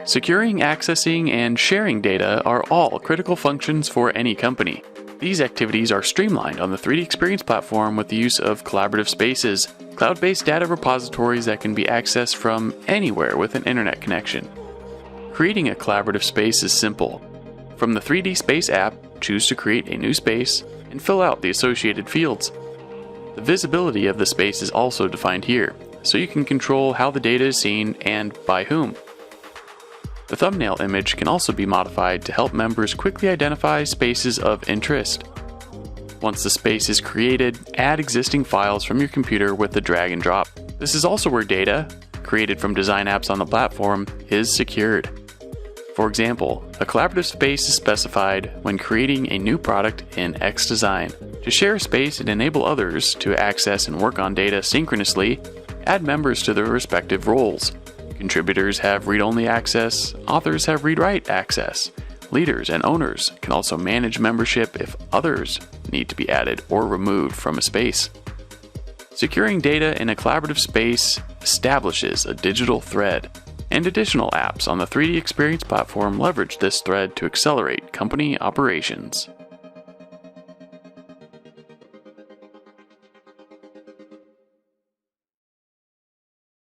Securing, accessing, and sharing data are all critical functions for any company. These activities are streamlined on the 3D Experience platform with the use of collaborative spaces, cloud-based data repositories that can be accessed from anywhere with an internet connection. Creating a collaborative space is simple. From the 3D Space app, choose to create a new space and fill out the associated fields. The visibility of the space is also defined here, so you can control how the data is seen and by whom. The thumbnail image can also be modified to help members quickly identify spaces of interest. Once the space is created, add existing files from your computer with the drag and drop. This is also where data, created from design apps on the platform, is secured. For example, a collaborative space is specified when creating a new product in XDesign. To share a space and enable others to access and work on data synchronously, add members to their respective roles. Contributors have read-only access, authors have read-write access. Leaders and owners can also manage membership if others need to be added or removed from a space. Securing data in a collaborative space establishes a digital thread, and additional apps on the 3D Experience platform leverage this thread to accelerate company operations.